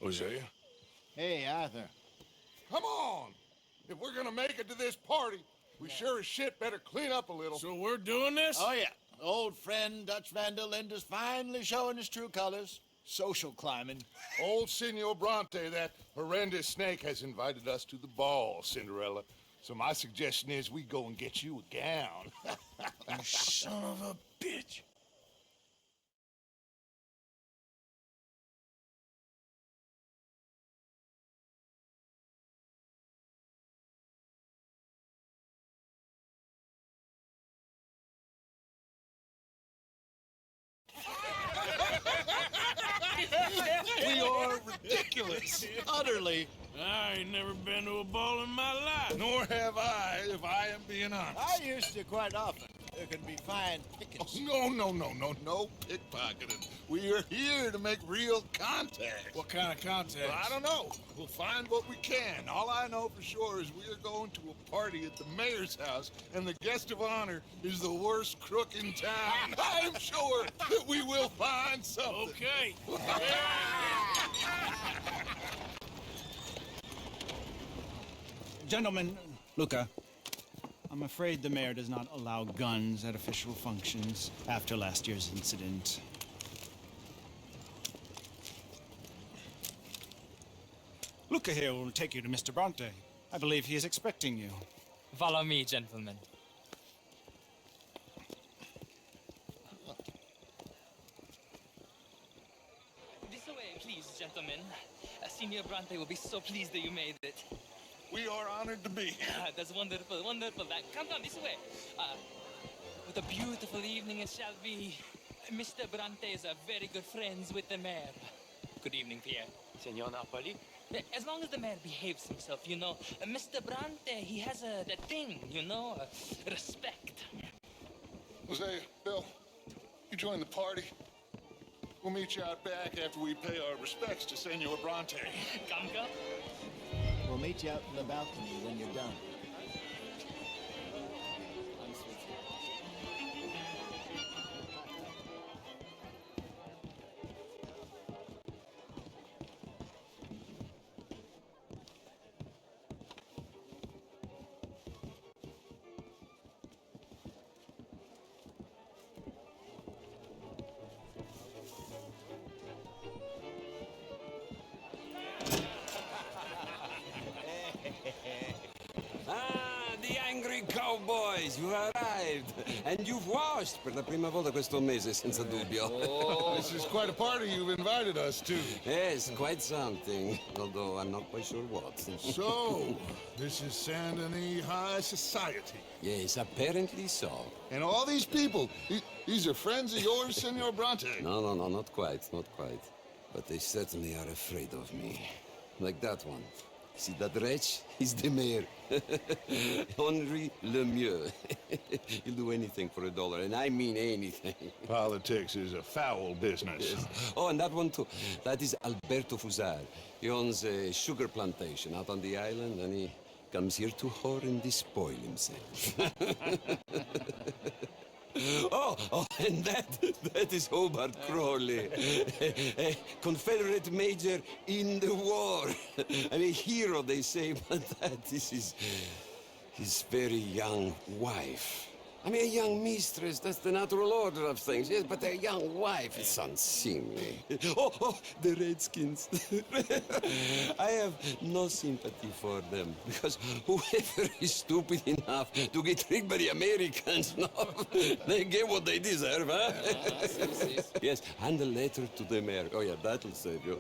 Hosea? Hey, Arthur. Come on! If we're gonna make it to this party, we sure as shit better clean up a little. So we're doing this? Oh, yeah. Old friend Dutch Van der Linde's finally showing his true colors. Social climbing. Old Senor Bronte, that horrendous snake, has invited us to the ball, Cinderella. So my suggestion is we go and get you a gown. You son of a bitch. We are ridiculous. Utterly. I ain't never been to a ball in my life. Nor have I, if I am being honest. I used to quite often. There can be fine pickings. Oh, no pickpocketing. We are here to make real contact. What kind of contact? Well, I don't know. We'll find what we can. All I know for sure is we are going to a party at the mayor's house, and the guest of honor is the worst crook in town. I'm sure that we will find something. Okay. Gentlemen, Luca, I'm afraid the mayor does not allow guns at official functions after last year's incident. Luca here will take you to Mr. Bronte. I believe he is expecting you. Follow me, gentlemen. This way, please, gentlemen. Senior Bronte will be so pleased that you made it. We are honored to be here. That's wonderful, wonderful. Come down this way. What a beautiful evening it shall be. Mr. Bronte is very good friends with the mayor. Good evening, Pierre. Senor Napoli? As long as the mayor behaves himself, you know. Mr. Bronte, he has that thing, you know, respect. Jose, Bill, you join the party. We'll meet you out back after we pay our respects to Senor Bronte. Come. We'll meet you out in the balcony when you're done. The angry cowboys, you've arrived. And you've washed per la prima volta questo mese, senza dubbio. This is quite a party you've invited us to. Yes, quite something. Although I'm not quite sure what. So, this is Saint Denis High Society. Yes, apparently so. And all these people, these are friends of yours, Senor Bronte? No, not quite, not quite. But they certainly are afraid of me. Like that one. See that wretch? He's the mayor. Henri Lemieux. He'll do anything for $1, and I mean anything. Politics is a foul business. Yes. Oh, and that one too. That is Alberto Fusar. He owns a sugar plantation out on the island, and he comes here to whore and despoil himself. Oh, and that is Hobart Crawley, a Confederate major in the war. I mean, hero, they say, but that is his very young wife. I mean, a young mistress, that's the natural order of things, yes, but a young wife, it's unseemly. Oh, the Redskins. I have no sympathy for them, because whoever is stupid enough to get tricked by the Americans, no, they get what they deserve, huh? Yes, hand a letter to the mayor. Oh, yeah, that'll save you.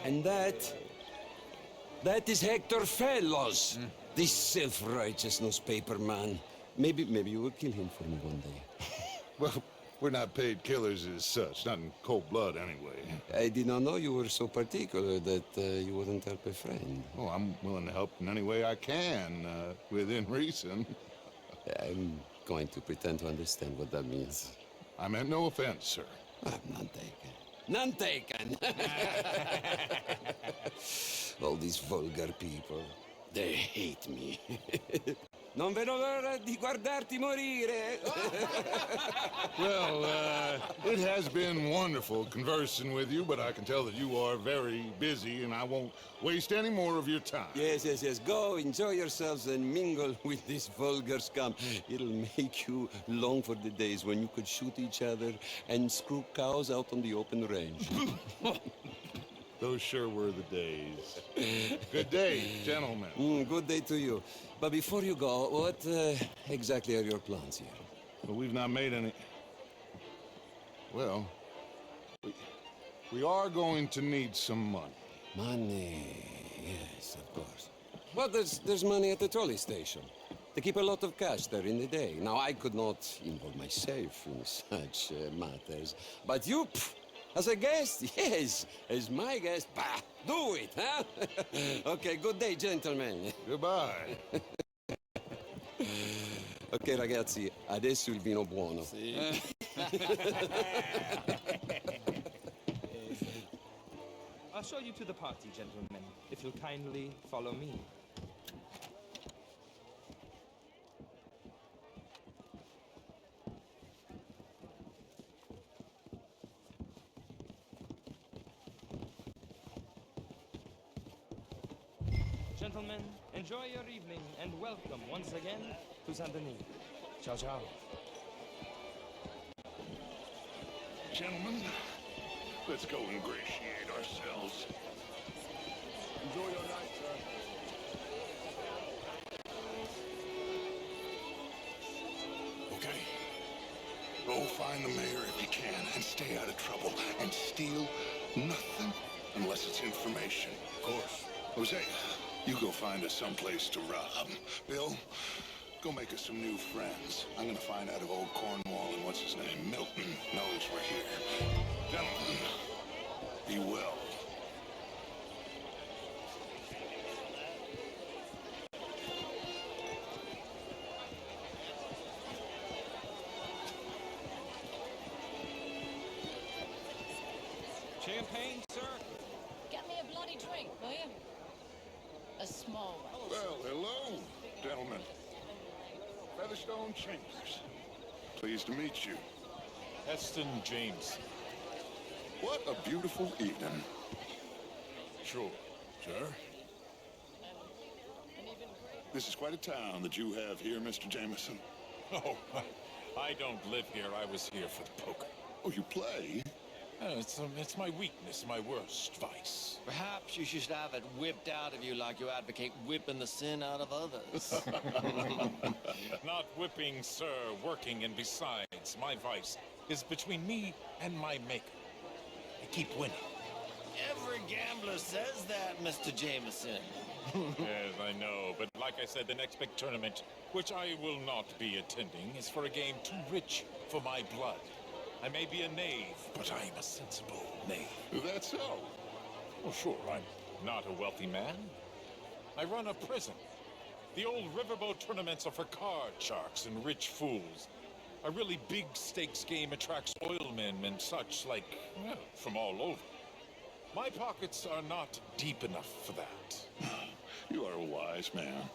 And that is Hector Fellows. This self-righteous newspaper man. Maybe you will kill him for me one day. Well, we're not paid killers as such, not in cold blood anyway. I did not know you were so particular that you wouldn't help a friend. Oh, I'm willing to help in any way I can, within reason. I'm going to pretend to understand what that means. I meant no offense, sir. None taken. None taken! All these vulgar people, they hate me. Non vedo l'ora di guardarti morire. Well, it has been wonderful conversing with you, but I can tell that you are very busy, and I won't waste any more of your time. Yes, yes, yes. Go, enjoy yourselves and mingle with this vulgar scum. It'll make you long for the days when you could shoot each other and screw cows out on the open range. Those sure were the days. Good day, gentlemen. Good day to you. But before you go, what exactly are your plans here? Well, we've not made any... Well, we are going to need some money. Money, yes, of course. Well, there's money at the trolley station. They keep a lot of cash there in the day. Now, I could not involve myself in such matters. But you, as a guest, yes, as my guest, bah, do it, huh? Okay, good day, gentlemen. Goodbye. Ok, ragazzi, adesso il vino buono. Sì. I'll show you to the party, gentlemen, if you'll kindly follow me. Gentlemen, enjoy your evening and welcome once again to Saint Denis. Ciao, ciao. Gentlemen, let's go ingratiate ourselves. Enjoy your night, sir. Okay. Go find the mayor if you can and stay out of trouble and steal nothing unless it's information. Of course. Jose, you go find us someplace to rob. Bill, go make us some new friends. I'm gonna find out if old Cornwall and what's his name, Milton, knows we're here. Gentlemen, be well. Champagne, sir? Get me a bloody drink, will you? A small one. Well, hello, gentlemen. Featherstone Chambers. Pleased to meet you. Heston James. What a beautiful evening. Sure. Sir? This is quite a town that you have here, Mr. Jameson. Oh, I don't live here. I was here for the poker. Oh, you play? It's my weakness, my worst vice. Perhaps you should have it whipped out of you like you advocate whipping the sin out of others. Not whipping, sir, working, and besides, my vice is between me and my maker. I keep winning. Every gambler says that, Mr. Jameson. Yes, I know, but like I said, the next big tournament, which I will not be attending, is for a game too rich for my blood. I may be a knave, but I am a sensible knave. Is that so? Oh, sure, I'm not a wealthy man. I run a prison. The old riverboat tournaments are for card sharks and rich fools. A really big stakes game attracts oilmen and such, like, well, from all over. My pockets are not deep enough for that. You are a wise man.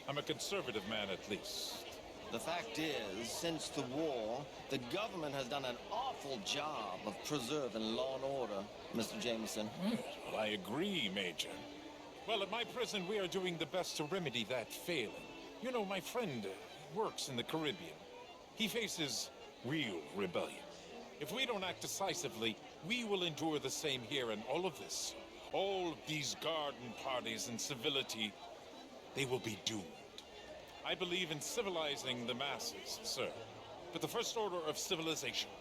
I'm a conservative man, at least. The fact is, since the war, the government has done an awful job of preserving law and order, Mr. Jameson. Well, I agree, Major. Well, at my prison, we are doing the best to remedy that failing. You know, my friend works in the Caribbean. He faces real rebellion. If we don't act decisively, we will endure the same here, and all of this, all of these garden parties and civility, they will be doomed. I believe in civilizing the masses, sir. But the first order of civilization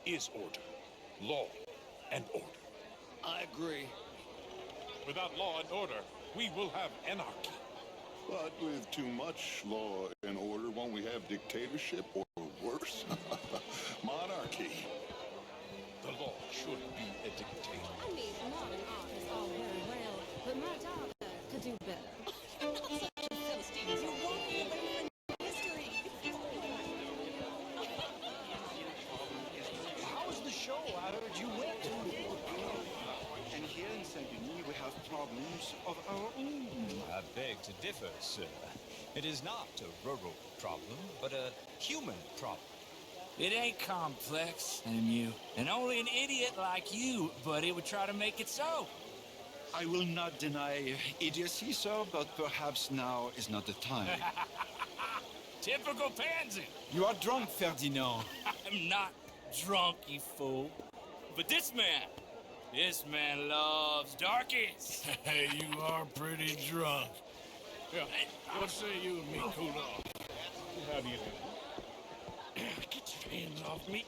is order. Law and order. I agree. Without law and order, we will have anarchy. But with too much law and order, won't we have dictatorship or worse? Monarchy. The law should be a dictator. I mean, modern art is all very well, but my daughter could do better. Such a Philistines, you're walking away from history. How was the show? I heard you went. And here in Saint Denis, we have problems of our own. I beg to differ, sir. It is not a rural problem, but a human problem. It ain't complex, MU. And only an idiot like you, buddy, would try to make it so. I will not deny idiocy, sir, but perhaps now is not the time. Typical pansy. You are drunk, Ferdinand. I'm not drunk, you fool. But this man loves darkies. Hey, you are pretty drunk. Yeah, what say you and me cool off? How do you do? Get your hands off me.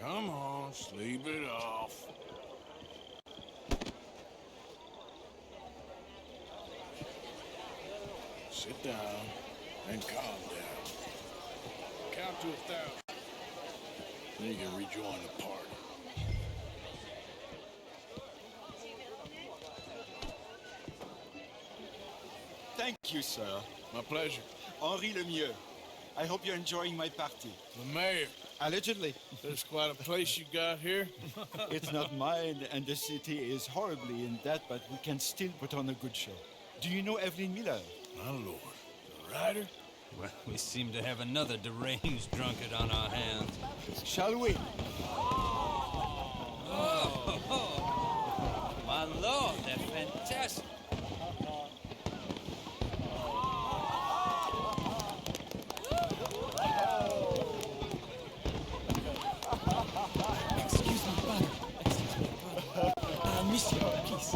Come on, sleep it off. Sit down and calm down. Count to 1,000. Then you can rejoin the party. Thank you, sir. My pleasure. Henri Lemieux. I hope you're enjoying my party. The mayor. Allegedly. There's quite a place you got here. It's not mine, and the city is horribly in debt, but we can still put on a good show. Do you know Evelyn Miller? My lord. The writer? Well, we seem to have another deranged drunkard on our hands. Shall we? Oh, my lord, they're fantastic. Excuse me, brother. Monsieur, please.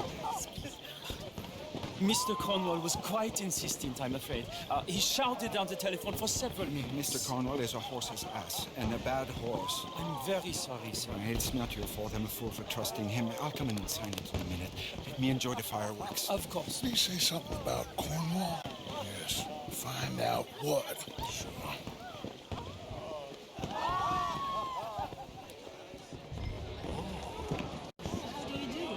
Mr. Cornwall was quite insistent, I'm afraid. He shouted down the telephone for several minutes. Mr. Cornwall is a horse's ass, and a bad horse. I'm very sorry, sir. It's not your fault. I'm a fool for trusting him. I'll come in and sign it in a minute. Let me enjoy the fireworks. Of course. Did he say something about Cornwall? Yes. Find out what. Sure. How do you do?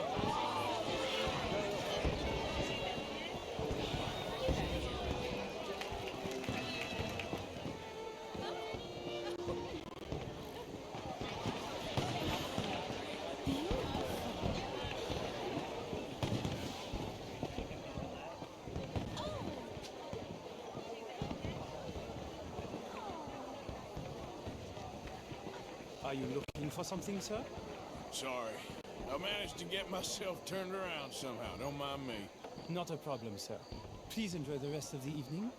Are you looking for something, sir? Sorry. I managed to get myself turned around somehow. Don't mind me. Not a problem, sir. Please enjoy the rest of the evening.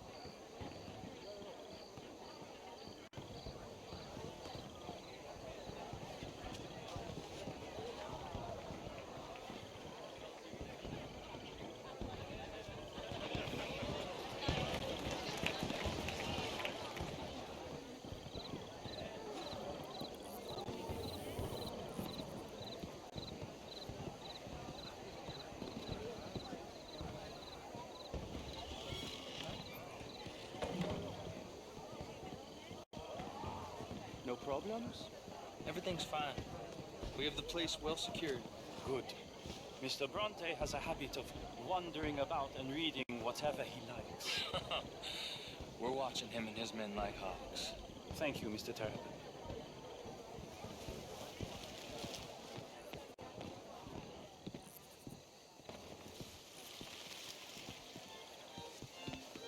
No problems? Everything's fine. We have the place well secured. Good. Mr. Bronte has a habit of wandering about and reading whatever he likes. We're watching him and his men like hawks. Thank you, Mr. Terrapin.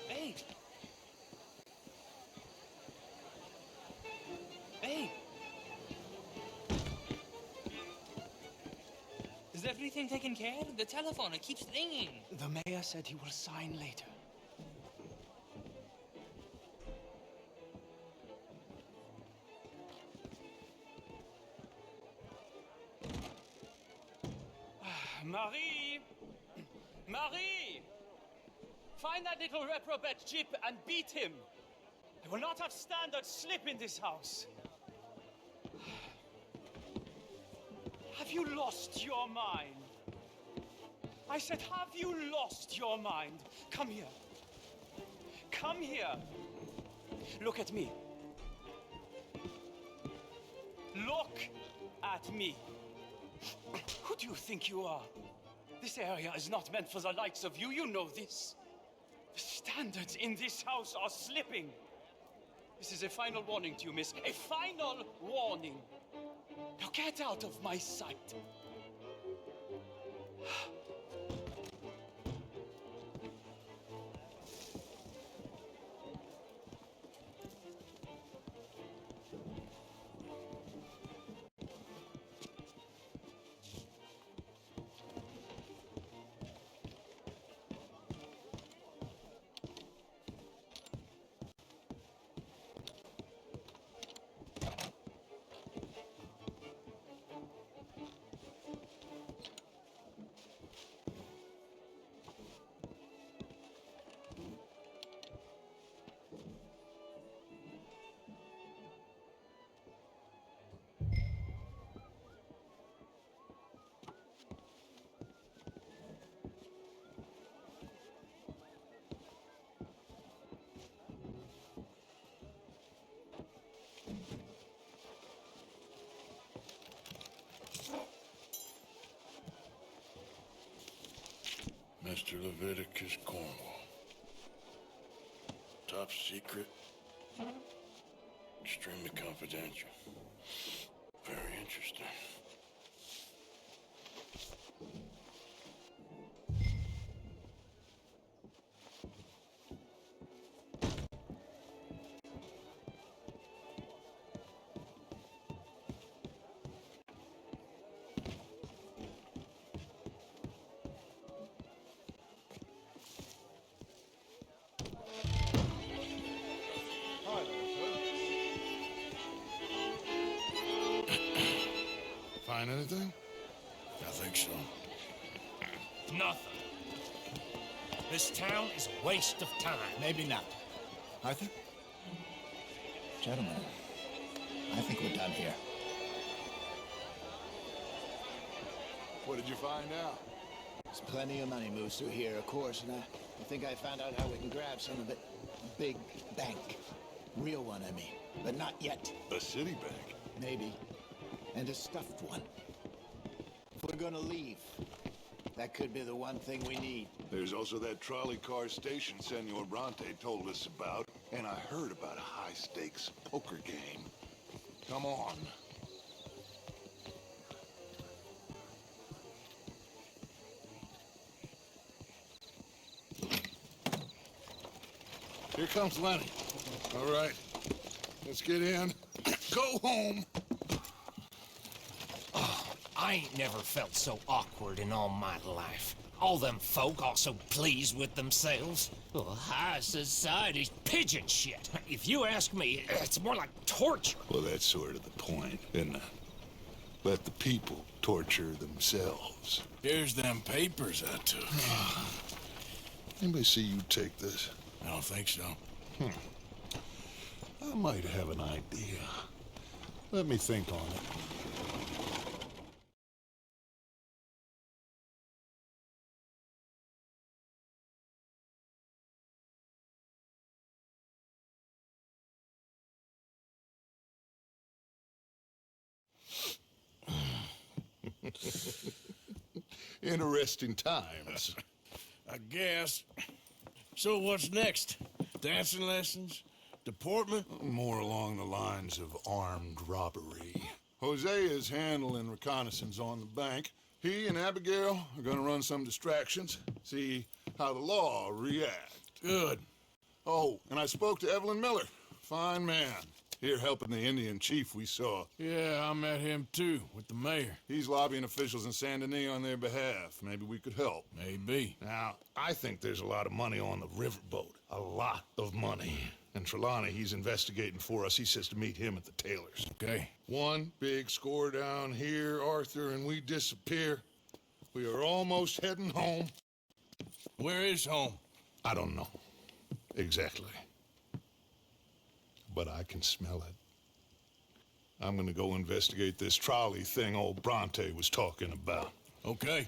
Hey! Hey! Is everything taken care of? The telephone, it keeps ringing. The mayor said he will sign later. Marie! Marie! Find that little reprobate Jip and beat him. I will not have standard slip in this house. Have you lost your mind? I said, have you lost your mind? Come here. Come here. Look at me. Look at me. Who do you think you are? This area is not meant for the likes of you. You know this. The standards in this house are slipping. This is a final warning to you, miss. A final warning. Now get out of my sight. Mr. Leviticus Cornwall. Top secret. Extremely confidential. Very interesting. Find anything? I think so. Nothing. This town is a waste of time. Maybe not. Arthur? Gentlemen, I think we're done here. What did you find out? There's plenty of money moves through here, of course, and I think I found out how we can grab some of it. A big bank. Real one, I mean. But not yet. A city bank? Maybe. And a stuffed one. If we're gonna leave, that could be the one thing we need. There's also that trolley car station Senor Bronte told us about, and I heard about a high-stakes poker game. Come on. Here comes Lenny. All right, let's get in. Go home. I ain't never felt so awkward in all my life. All them folk all so pleased with themselves. Oh, high society's pigeon shit. If you ask me, it's more like torture. Well, that's sort of the point, isn't it? Let the people torture themselves. Here's them papers I took. Anybody see you take this? I don't think so. I might have an idea. Let me think on it. Interesting times. I guess. So what's next? Dancing lessons? Deportment? More along the lines of armed robbery. Jose is handling reconnaissance on the bank. He and Abigail are gonna run some distractions, see how the law reacts. Good. Oh, and I spoke to Evelyn Miller. Fine man. Here helping the Indian chief we saw. Yeah, I met him too, with the mayor. He's lobbying officials in Saint Denis on their behalf. Maybe we could help. Maybe. Now, I think there's a lot of money on the riverboat. A lot of money. And Trelawney, he's investigating for us. He says to meet him at the Taylor's. Okay. One big score down here, Arthur, and we disappear. We are almost heading home. Where is home? I don't know. Exactly. But I can smell it. I'm gonna go investigate this trolley thing old Bronte was talking about. Okay.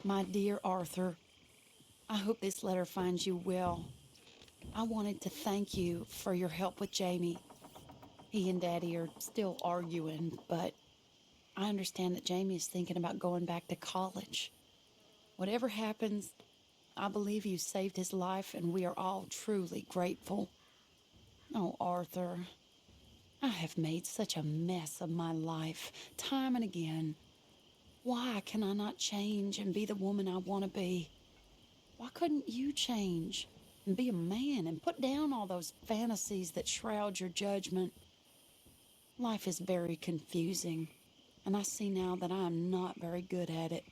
My dear Arthur, I hope this letter finds you well. I wanted to thank you for your help with Jamie. He and Daddy are still arguing, but I understand that Jamie is thinking about going back to college. Whatever happens, I believe you saved his life, and we are all truly grateful. Oh, Arthur, I have made such a mess of my life, time and again. Why can I not change and be the woman I want to be? Why couldn't you change and be a man and put down all those fantasies that shroud your judgment? Life is very confusing, and I see now that I am not very good at it.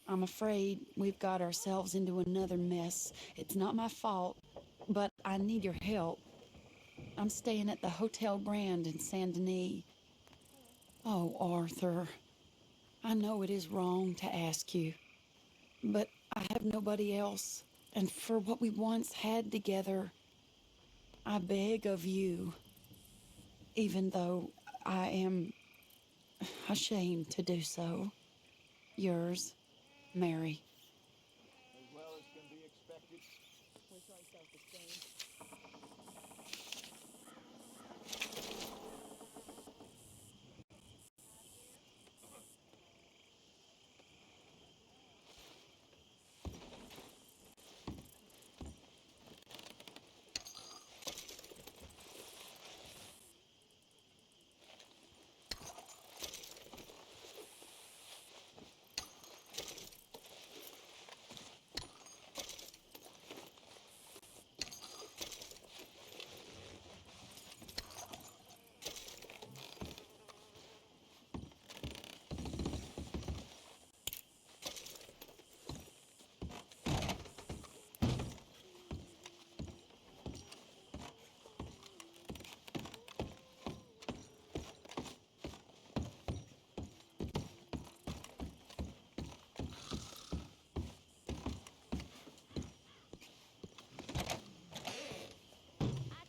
I'm afraid we've got ourselves into another mess. It's not my fault, but I need your help. I'm staying at the Hotel Grand in Saint Denis. Oh, Arthur, I know it is wrong to ask you, but I have nobody else. and for what we once had together, I beg of you, even though I am ashamed to do so, yours, Mary.